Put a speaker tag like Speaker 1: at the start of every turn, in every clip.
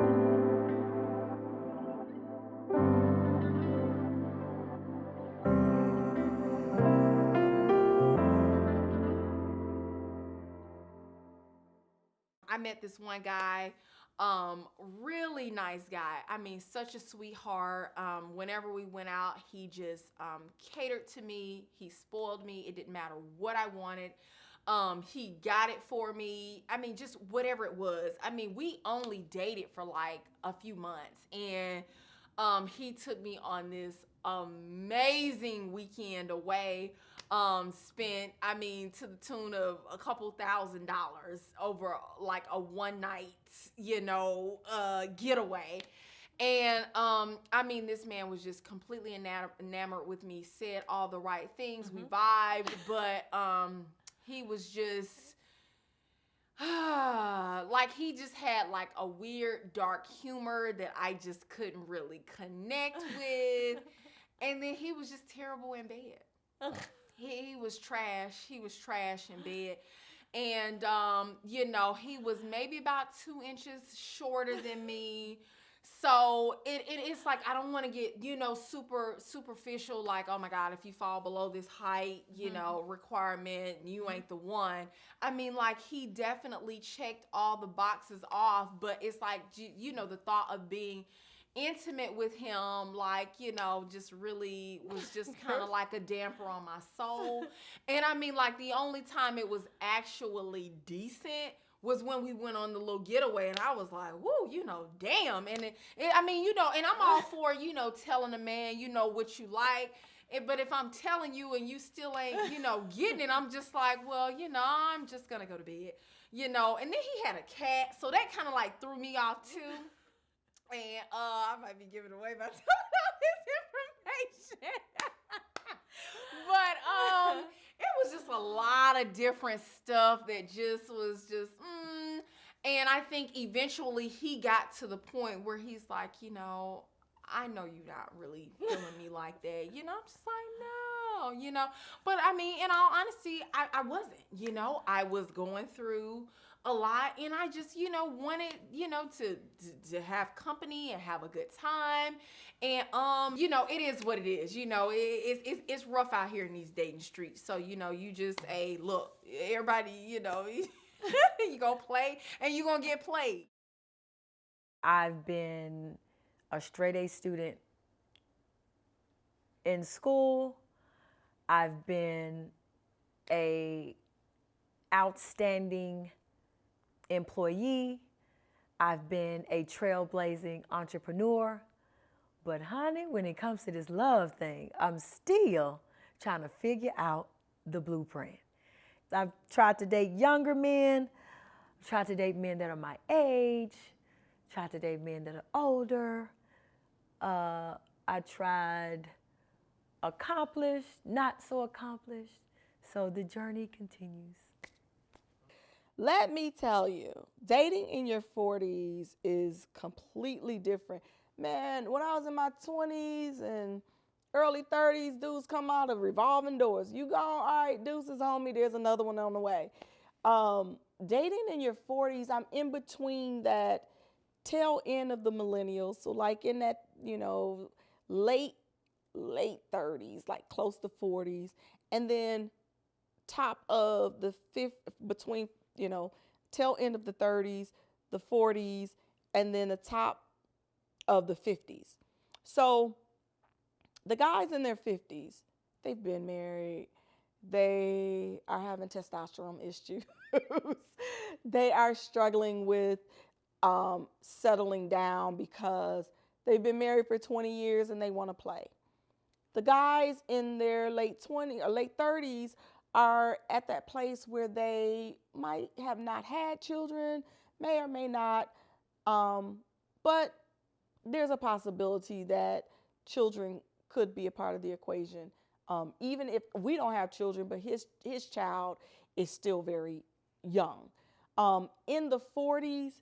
Speaker 1: I met this one guy, really nice guy. I mean, such a sweetheart. Whenever we went out, he just catered to me. He spoiled me. It didn't matter what I wanted. He got it for me. I mean, just whatever it was. I mean, we only dated for like a few months, and he took me on this amazing weekend away. Spent, I mean, to the tune of a couple $1,000s over like a one night, getaway. And I mean, this man was just completely enamored with me, said all the right things, we vibed, but he was just like he just had like a weird dark humor that I just couldn't really connect with. And then he was just terrible in bed. He was trash. He was trash in bed. And he was maybe about 2 inches shorter than me. So it's like I don't want to get, super superficial, like, oh my God, if you fall below this height, requirement, you ain't the one. I mean, like, he definitely checked all the boxes off, but it's like, the thought of being intimate with him, like, just really was just kind of like a damper on my soul. And I mean, like, the only time it was actually decent was when we went on the little getaway, and I was like, woo, damn. And I mean, and I'm all for, telling a man, what you like. But if I'm telling you and you still ain't, getting it, I'm just like, well, I'm just gonna go to bed, And then he had a cat, so that kind of like threw me off too. And I might be giving away by telling all this information. But it was just a lot of different stuff that just was just and I think eventually he got to the point where he's like, I know you're not really feeling me like that. I'm just like, no. But I mean, in all honesty, I wasn't, I was going through a lot, and I just, wanted, to have company and have a good time. And it is what it is. It's rough out here in these dating streets. So, you just, hey, look, everybody, you gonna play and you gonna get played.
Speaker 2: I've been a straight A student in school. I've been a outstanding employee. I've been a trailblazing entrepreneur. But honey, when it comes to this love thing, I'm still trying to figure out the blueprint. I've tried to date younger men, tried to date men that are my age, tried to date men that are older. I tried accomplished, not so accomplished. So the journey continues.
Speaker 3: Let me tell you, dating in your 40s is completely different. Man, when I was in my 20s and early 30s, dudes come out of revolving doors. You gone, all right, deuces, homie, there's another one on the way. Dating in your 40s, I'm in between that tail end of the millennials. So like in that, late 30s, like close to 40s. And then top of the between, tail end of the 30s, the 40s, and then the top of the 50s. So the guys in their 50s, they've been married. They are having testosterone issues. They are struggling with settling down because they've been married for 20 years and they want to play. The guys in their late 20s or late 30s are at that place where they might have not had children, may or may not, but there's a possibility that children could be a part of the equation. Even if we don't have children, but his child is still very young. In the 40s,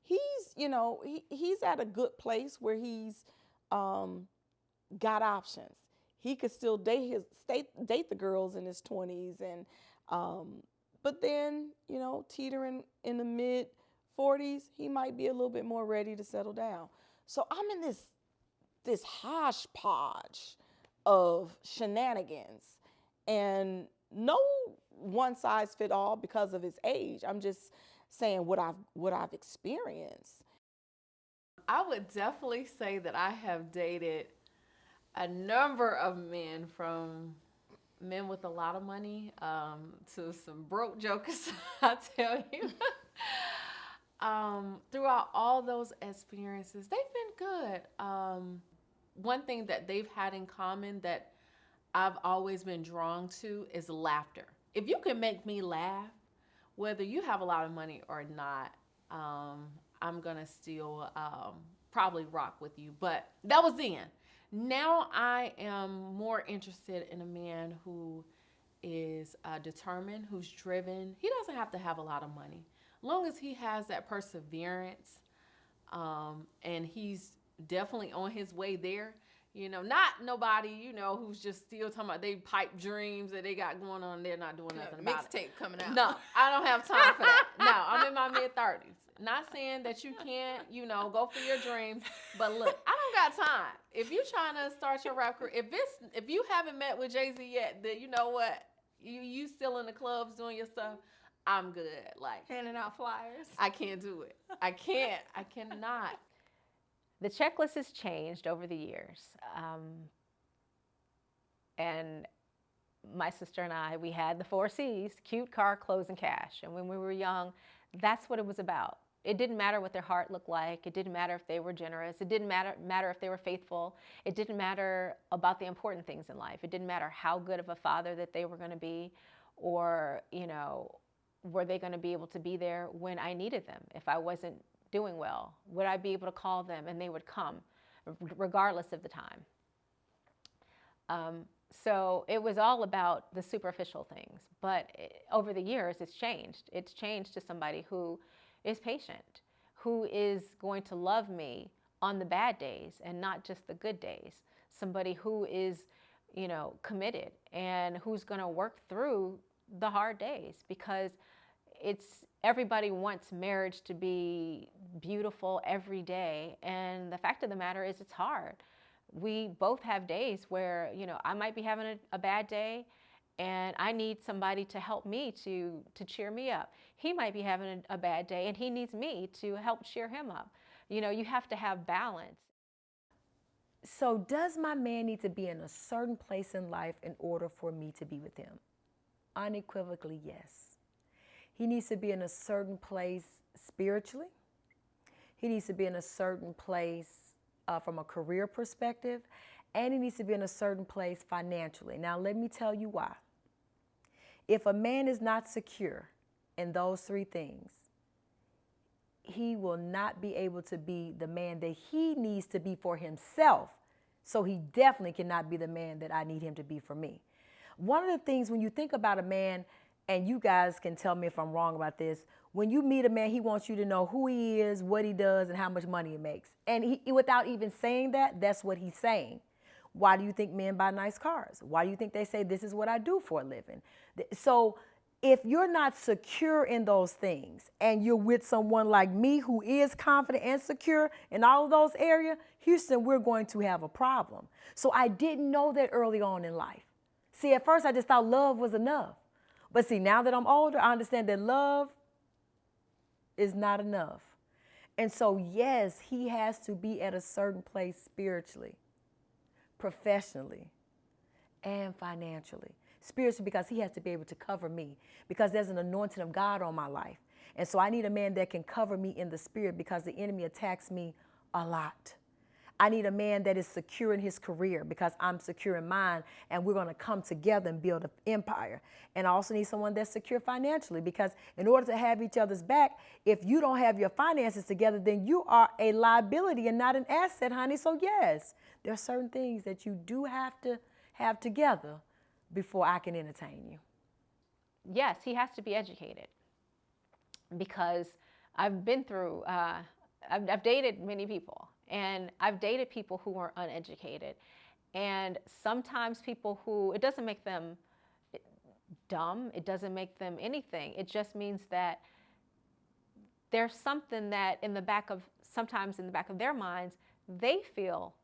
Speaker 3: he's at a good place where he's got options. He could still date the girls in his 20s, and but then teetering in the mid 40s, he might be a little bit more ready to settle down. So I'm in this hodgepodge of shenanigans, and no one size fit all because of his age. I'm just saying what I've experienced.
Speaker 1: I would definitely say that I have dated a number of men, from men with a lot of money to some broke jokers, I tell you. Throughout all those experiences, they've been good. One thing that they've had in common that I've always been drawn to is laughter. If you can make me laugh, whether you have a lot of money or not, I'm gonna still probably rock with you. But that was then. Now I am more interested in a man who is determined, who's driven. He doesn't have to have a lot of money. Long as he has that perseverance, and he's definitely on his way there. You know, not nobody, who's just still talking about they pipe dreams that they got going on. They're not doing nothing about it.
Speaker 4: Mixtape coming out.
Speaker 1: No, I don't have time for that. No, I'm in my mid-30s. Not saying that you can't, go for your dreams. But look, I don't got time. If you're trying to start your rap career, if you haven't met with Jay-Z yet, then you know what? You still in the clubs doing your stuff, I'm good. Like,
Speaker 4: Handing out flyers.
Speaker 1: I can't do it. I cannot.
Speaker 5: The checklist has changed over the years. And my sister and I, we had the 4 C's: cute, car, clothes, and cash. And when we were young, that's what it was about. It didn't matter what their heart looked like. It didn't matter if they were generous. It didn't matter if they were faithful. It didn't matter about the important things in life. It didn't matter how good of a father that they were going to be, or, were they going to be able to be there when I needed them? If I wasn't doing well, would I be able to call them and they would come, regardless of the time? So it was all about the superficial things. But over the years, it's changed. It's changed to somebody who is patient, who is going to love me on the bad days and not just the good days. Somebody who is, committed, and who's going to work through the hard days, because everybody wants marriage to be beautiful every day. And the fact of the matter is, it's hard. We both have days where, I might be having a bad day and I need somebody to help me to cheer me up. He might be having a bad day and he needs me to help cheer him up. You have to have balance.
Speaker 2: So does my man need to be in a certain place in life in order for me to be with him? Unequivocally, yes. He needs to be in a certain place spiritually. He needs to be in a certain place from a career perspective, and he needs to be in a certain place financially. Now, let me tell you why. If a man is not secure in those 3 things, he will not be able to be the man that he needs to be for himself. So he definitely cannot be the man that I need him to be for me. One of the things when you think about a man, and you guys can tell me if I'm wrong about this, when you meet a man, he wants you to know who he is, what he does, and how much money he makes. And he, without even saying that, that's what he's saying. Why do you think men buy nice cars? Why do you think they say, this is what I do for a living? So if you're not secure in those things, and you're with someone like me who is confident and secure in all of those areas, Houston, we're going to have a problem. So I didn't know that early on in life. See, at first I just thought love was enough. But see, now that I'm older, I understand that love is not enough. And so, yes, he has to be at a certain place spiritually, professionally, and financially. Spiritually, because he has to be able to cover me, because there's an anointing of God on my life. And so I need a man that can cover me in the spirit, because the enemy attacks me a lot. I need a man that is secure in his career, because I'm secure in mine, and we're going to come together and build an empire. And I also need someone that's secure financially, because in order to have each other's back, if you don't have your finances together, then you are a liability and not an asset, honey. So yes, there are certain things that you do have to have together before I can entertain you.
Speaker 5: Yes, he has to be educated, because I've been through, I've dated many people. And I've dated people who are uneducated. And sometimes people who, it doesn't make them dumb, it doesn't make them anything. It just means that there's something that sometimes in the back of their minds, they feel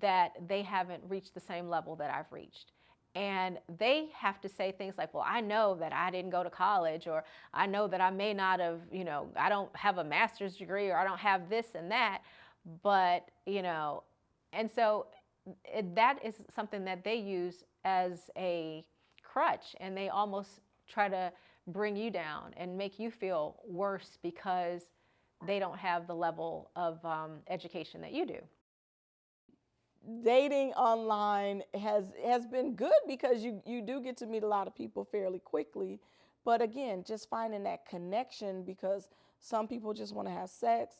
Speaker 5: that they haven't reached the same level that I've reached. And they have to say things like, well, I know that I didn't go to college, or I know that I may not have, I don't have a master's degree, or I don't have this and that. But, and so that is something that they use as a crutch, and they almost try to bring you down and make you feel worse because they don't have the level of education that you do.
Speaker 3: Dating online has been good because you do get to meet a lot of people fairly quickly. But again, just finding that connection, because some people just want to have sex.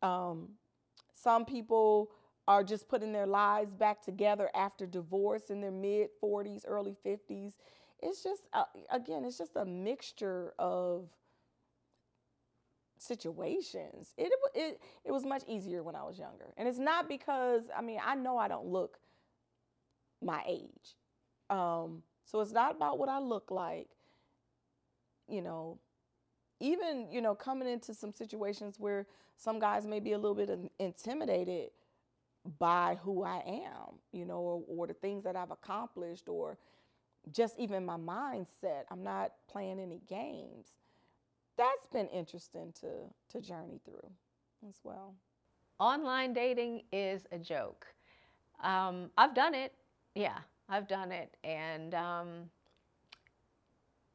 Speaker 3: Some people are just putting their lives back together after divorce in their mid 40s, early 50s. It's just, again, it's just a mixture of situations. It was much easier when I was younger. And it's not because, I know I don't look my age. So it's not about what I look like. Even, coming into some situations where some guys may be a little bit intimidated by who I am, or the things that I've accomplished, or just even my mindset. I'm not playing any games. That's been interesting to journey through as well.
Speaker 5: Online dating is a joke. I've done it. Yeah, I've done it. And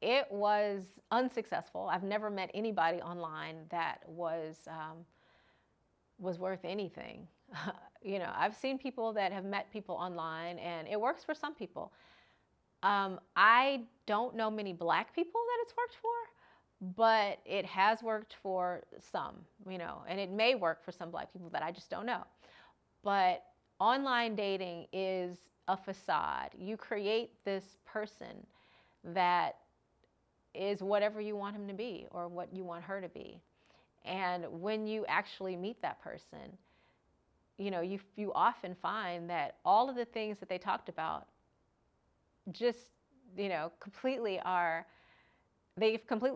Speaker 5: it was unsuccessful. I've never met anybody online that was worth anything. I've seen people that have met people online, and it works for some people. I don't know many Black people that it's worked for, but it has worked for some, and it may work for some Black people that I just don't know. But online dating is a facade. You create this person that is whatever you want him to be or what you want her to be. And when you actually meet that person, you often find that all of the things that they talked about just, they completely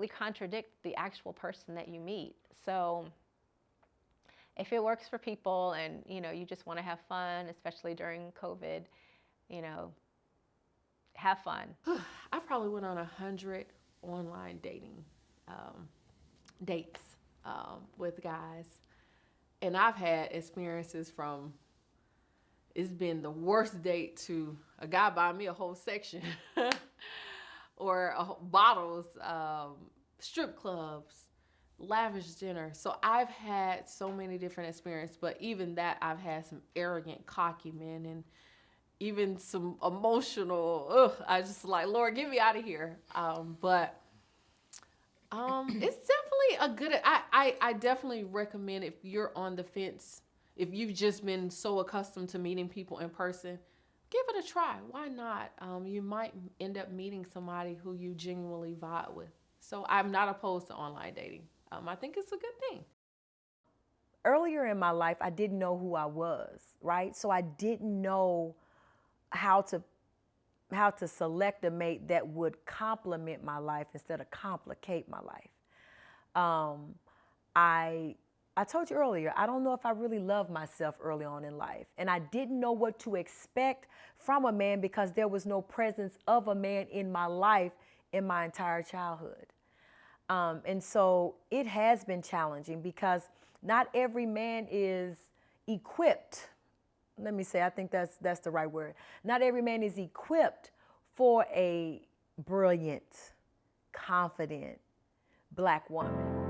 Speaker 5: contradict the actual person that you meet. So if it works for people and, you just want to have fun, especially during COVID, have fun.
Speaker 1: I probably went on 100 online dating dates with guys. And I've had experiences from, it's been the worst date to a guy buying me a whole section or bottles, strip clubs, lavish dinner. So I've had so many different experiences, but even that, I've had some arrogant, cocky men, and even some emotional, I just like, Lord, get me out of here. But it's definitely a good, I definitely recommend, if you're on the fence, if you've just been so accustomed to meeting people in person, give it a try. Why not? You might end up meeting somebody who you genuinely vibe with. So I'm not opposed to online dating. I think it's a good thing.
Speaker 2: Earlier in my life, I didn't know who I was, right? So I didn't know how to select a mate that would complement my life instead of complicate my life. I told you earlier, I don't know if I really loved myself early on in life. And I didn't know what to expect from a man because there was no presence of a man in my life in my entire childhood. And so it has been challenging because not every man is equipped. Let me say, I think that's the right word. Not every man is equipped for a brilliant, confident Black woman.